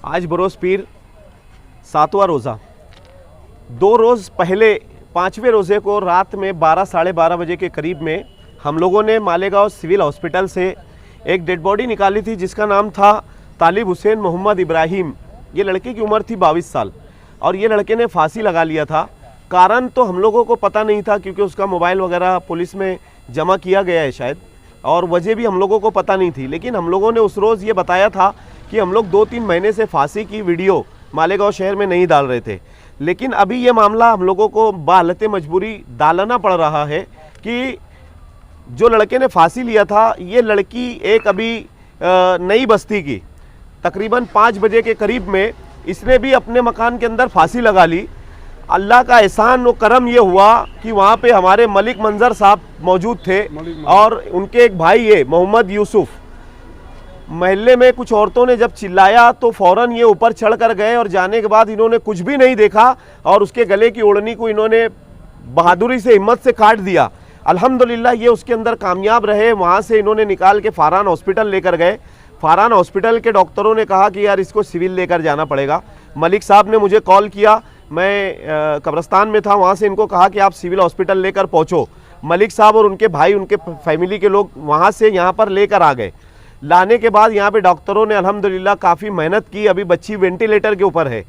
आज बरोज़ पीर 7वां रोज़ा। 2 रोज़ पहले 5वें रोज़े को रात में 12 साढ़े 12 बजे के करीब में हम लोगों ने मालेगांव सिविल हॉस्पिटल से एक डेड बॉडी निकाली थी जिसका नाम था तालिब हुसैन मोहम्मद इब्राहिम। ये लड़के की उम्र थी 22 साल और ये लड़के ने फांसी लगा लिया था। कारण तो हम लोगों को पता नहीं था क्योंकि उसका मोबाइल वगैरह पुलिस में जमा किया गया है शायद, और वजह भी हम लोगों को पता नहीं थी। लेकिन हम लोगों ने उस रोज़ ये बताया था कि हम लोग 2-3 महीने से फांसी की वीडियो मालेगांव शहर में नहीं डाल रहे थे। लेकिन अभी ये मामला हम लोगों को बाहालत मजबूरी डालना पड़ रहा है कि जो लड़के ने फांसी लिया था ये लड़की एक अभी नई बस्ती की तकरीबन 5 बजे के करीब में इसने भी अपने मकान के अंदर फांसी लगा ली। अल्लाह का एहसान व करम ये हुआ कि वहाँ पे हमारे मलिक मंजर साहब मौजूद थे और उनके एक भाई है मोहम्मद यूसुफ। महल्ले में कुछ औरतों ने जब चिल्लाया तो फ़ौरन ये ऊपर चढ़ कर गए और जाने के बाद इन्होंने कुछ भी नहीं देखा और उसके गले की ओढ़नी को इन्होंने बहादुरी से हिम्मत से काट दिया। अल्हम्दुलिल्लाह ये उसके अंदर कामयाब रहे। वहाँ से इन्होंने निकाल के फारान हॉस्पिटल लेकर गए। फारान हॉस्पिटल के डॉक्टरों ने कहा कि यार इसको सिविल लेकर जाना पड़ेगा। मलिक साहब ने मुझे कॉल किया, मैं कब्रस्तान में था, वहाँ से इनको कहा कि आप सिविल हॉस्पिटल लेकर पहुँचो। मलिक साहब और उनके भाई, उनके फैमिली के लोग वहाँ से यहाँ पर लेकर आ गए। लाने के बाद यहाँ पे डॉक्टरों ने अल्हम्दुलिल्लाह काफ़ी मेहनत की। अभी बच्ची वेंटिलेटर के ऊपर है।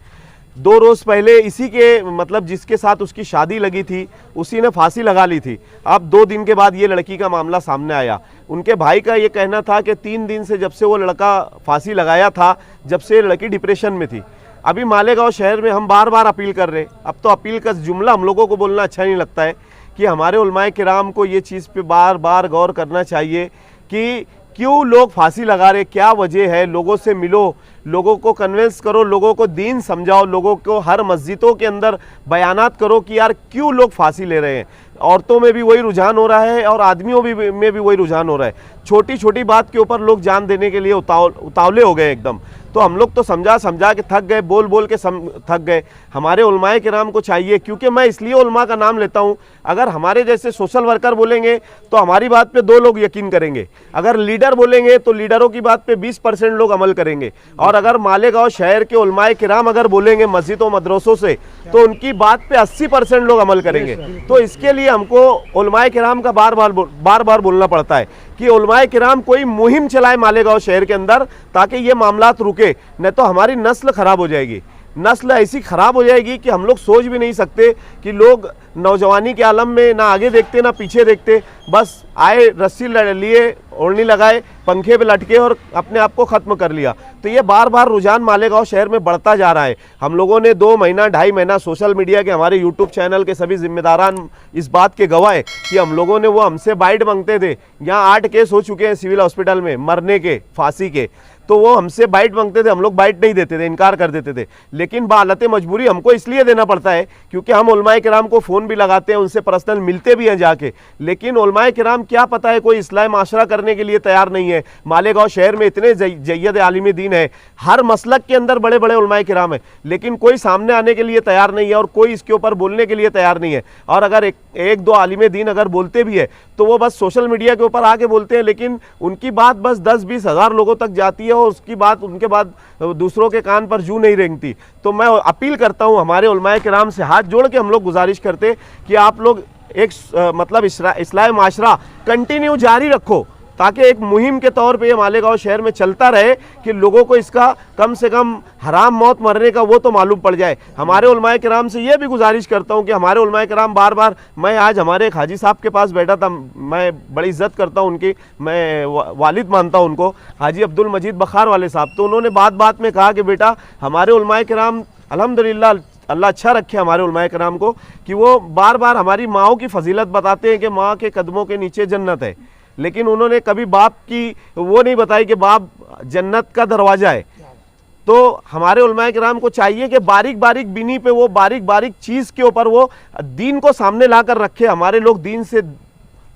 2 रोज़ पहले इसी के मतलब जिसके साथ उसकी शादी लगी थी उसी ने फांसी लगा ली थी। अब 2 दिन के बाद ये लड़की का मामला सामने आया। उनके भाई का ये कहना था कि 3 दिन से जब से वो लड़का फांसी लगाया था जब से लड़की डिप्रेशन में थी। अभी मालेगांव शहर में हम बार बार अपील कर रहे हैं। अब तो अपील का जुमला हम लोगों को बोलना अच्छा नहीं लगता है कि हमारे उलमाए किराम को ये चीज़ पे बार बार गौर करना चाहिए कि क्यों लोग फांसी लगा रहे, क्या वजह है। लोगों से मिलो, लोगों को कन्विंस करो, लोगों को दीन समझाओ, लोगों को हर मस्जिदों के अंदर बयानात करो कि यार क्यों लोग फांसी ले रहे हैं। औरतों में भी वही रुझान हो रहा है और आदमियों में भी वही रुझान हो रहा है। छोटी छोटी बात के ऊपर लोग जान देने के लिए उतावले हो गए एकदम। तो हम लोग तो समझा के थक गए, बोल बोल के थक गए। हमारे उलमाए किराम को चाहिए, क्योंकि मैं इसलिए उलमा का नाम लेता हूँ, अगर हमारे जैसे सोशल वर्कर बोलेंगे तो हमारी बात पे 2 लोग यकीन करेंगे। अगर लीडर बोलेंगे तो लीडरों की बात पे 20% लोग अमल करेंगे। और अगर मालेगांव शहर के उलमाए किराम अगर बोलेंगे मस्जिदों मदरसों से तो उनकी बात पे 80% लोग अमल करेंगे। तो इसके लिए हमको उलमाए किराम का बार बार बोलना पड़ता है कि उलमाए किराम कोई मुहिम चलाए मालेगांव शहर के अंदर ताकि ये मामलात रुके। नहीं तो हमारी नस्ल खराब हो जाएगी। नस्ल ऐसी खराब हो जाएगी कि हम लोग सोच भी नहीं सकते कि लोग नौजवानी के आलम में ना आगे देखते ना पीछे देखते, बस आए रस्सी लिए ओढ़नी लगाए पंखे पे लटके और अपने आप को ख़त्म कर लिया। तो ये बार बार रुझान मालेगांव शहर में बढ़ता जा रहा है। हम लोगों ने 2 महीना 2.5 महीना सोशल मीडिया के हमारे यूट्यूब चैनल के सभी जिम्मेदारान इस बात के गवाह है कि हम लोगों ने वो हमसे बाइट मांगते थे। यहाँ 8 केस हो चुके हैं सिविल हॉस्पिटल में मरने के, फांसी के। तो वो हमसे बाइट मांगते थे, हम लोग बाइट नहीं देते थे, इनकार कर देते थे। लेकिन बाहालत मजबूरी हमको इसलिए देना पड़ता है क्योंकि हम उलमाए किराम को फ़ोन भी लगाते हैं, उनसे पर्सनल मिलते भी हैं जाके। लेकिन उलमाए किराम क्या पता है कोई इस्लाह माशरा करने के लिए तैयार नहीं है। मालेगांव शहर में इतने जय्यद आलिम दीन है, हर मसलक के अंदर बड़े बड़े उलमाए किराम है, लेकिन कोई सामने आने के लिए तैयार नहीं है और कोई इसके ऊपर बोलने के लिए तैयार नहीं है। और अगर एक 2 आलिम दीन अगर बोलते भी है तो वो बस सोशल मीडिया के ऊपर आके बोलते हैं, लेकिन उनकी बात बस 10-20 हज़ार लोगों तक जाती है और उसकी बात उनके बाद दूसरों के कान पर जू नहीं रेंगती। तो मैं अपील करता हूँ हमारे उलमाए किराम से, हाथ जोड़ के हम लोग गुजारिश करते कि आप लोग एक मतलब इस्लाह माशरा कंटिन्यू जारी रखो ताकि एक मुहिम के तौर पे ये मालेगांव शहर में चलता रहे कि लोगों को इसका कम से कम हराम मौत मरने का वो तो मालूम पड़ जाए। हमारे उलमाए किराम से ये भी गुजारिश करता हूँ कि हमारे उलमाए किराम बार बार, मैं आज हमारे एक हाजी साहब के पास बैठा था, मैं बड़ी इज्जत करता हूँ उनकी, मैं वालिद मानता हूँ उनको, हाजी अब्दुल मजीद बखार वाले साहब। तो उन्होंने बात में कहा कि बेटा हमारे उलमाए किराम अल्हम्दुलिल्लाह, अल्लाह अच्छा रखे हमारे उलमाए किराम को, कि वो बार बार हमारी माओं की फजीलत बताते हैं कि माँ के कदमों के नीचे जन्नत है। लेकिन उन्होंने कभी बाप की वो नहीं बताई कि बाप जन्नत का दरवाज़ा है। तो हमारे उलमाए किराम को चाहिए कि बारीक बारीक बिनी पे वो बारीक बारीक चीज़ के ऊपर वो दीन को सामने ला कर रखे। हमारे लोग दीन से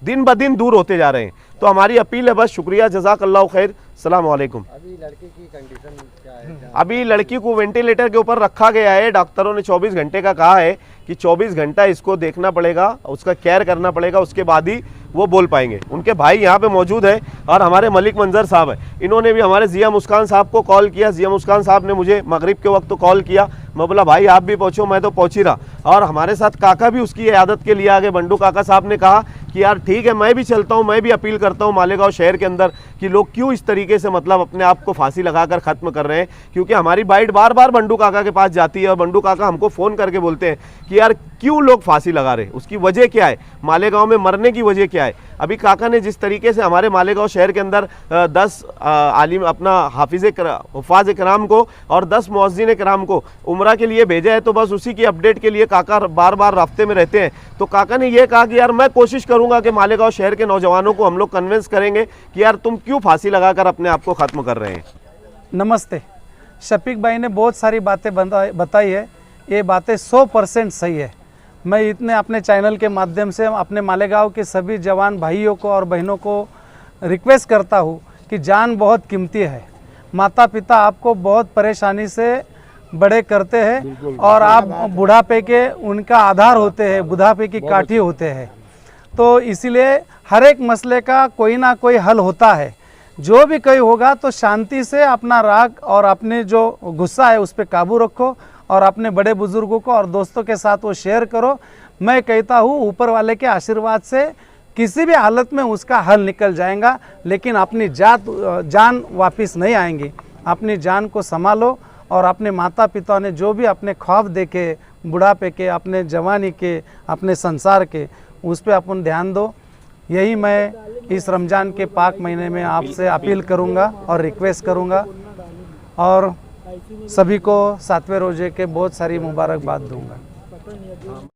दिन ब दिन दूर होते जा रहे हैं। तो हमारी अपील है, बस शुक्रिया, जज़ाकल्लाहु खैर, सलाम वालेकुम। अभी लड़की की कंडीशन क्या है? अभी लड़की को वेंटिलेटर के ऊपर रखा गया है। डॉक्टरों ने 24 घंटे का कहा है कि 24 घंटा इसको देखना पड़ेगा, उसका केयर करना पड़ेगा, उसके बाद ही वो बोल पाएंगे। उनके भाई यहाँ पे मौजूद है और हमारे मलिक मंजर साहब है, इन्होंने भी हमारे जिया मुस्कान साहब को कॉल किया। जिया मुस्कान साहब ने मुझे मगरिब के वक्त तो कॉल किया, मैं बोला भाई आप भी पहुँचो, मैं तो पहुँच ही रहा। और हमारे साथ काका भी उसकी इयादत के लिए आ गए। बंडू काका साहब ने कहा कि यार ठीक है, मैं भी चलता हूँ, मैं भी अपील करता हूँ मालेगांव शहर के अंदर कि लोग क्यों इस तरीके से मतलब अपने आप को फांसी लगाकर ख़त्म कर रहे हैं। क्योंकि हमारी बाइट बार बार बंडू काका के पास जाती है और बंडू काका हमको फ़ोन करके बोलते हैं कि यार क्यों लोग फांसी लगा रहे हैं, उसकी वजह क्या है, मालेगांव में मरने की वजह क्या है। अभी काका ने जिस तरीके से हमारे मालेगांव शहर के अंदर 10 आलिम अपना हुफ़ाज़ इकराम को और 10 मुअज़्ज़िन इकराम को उम्रा के लिए भेजा है, तो बस उसी की अपडेट के लिए काका बार बार रास्ते में रहते हैं। तो काका ने ये कहा कि यार मैं कोशिश करूंगा कि मालेगांव शहर के नौजवानों को हम लोग कन्विंस करेंगे कि यार तुम क्यों फांसी लगाकर अपने आप को ख़त्म कर रहे हैं। नमस्ते। शफीक भाई ने बहुत सारी बातें बताई है, ये बातें 100% सही है। मैं इतने अपने चैनल के माध्यम से अपने मालेगांव के सभी जवान भाइयों को और बहनों को रिक्वेस्ट करता हूँ कि जान बहुत कीमती है। माता पिता आपको बहुत परेशानी से बड़े करते हैं और आप बुढ़ापे के उनका आधार होते हैं, बुढ़ापे की काठी होते हैं। तो इसीलिए हर एक मसले का कोई ना कोई हल होता है। जो भी कोई होगा तो शांति से अपना राग और अपने जो गुस्सा है उस पर काबू रखो और अपने बड़े बुजुर्गों को और दोस्तों के साथ वो शेयर करो। मैं कहता हूँ ऊपर वाले के आशीर्वाद से किसी भी हालत में उसका हल निकल जाएगा, लेकिन अपनी जान वापस नहीं आएंगी। अपनी जान को संभालो और अपने माता पिता ने जो भी अपने ख्वाब देखे बुढ़ापे के, अपने जवानी के, अपने संसार के, उस पर अपन ध्यान दो। यही मैं इस रमज़ान के पाक महीने में आपसे अपील करूंगा और रिक्वेस्ट करूंगा और सभी को 7वें रोज़े के बहुत सारी मुबारकबाद दूंगा।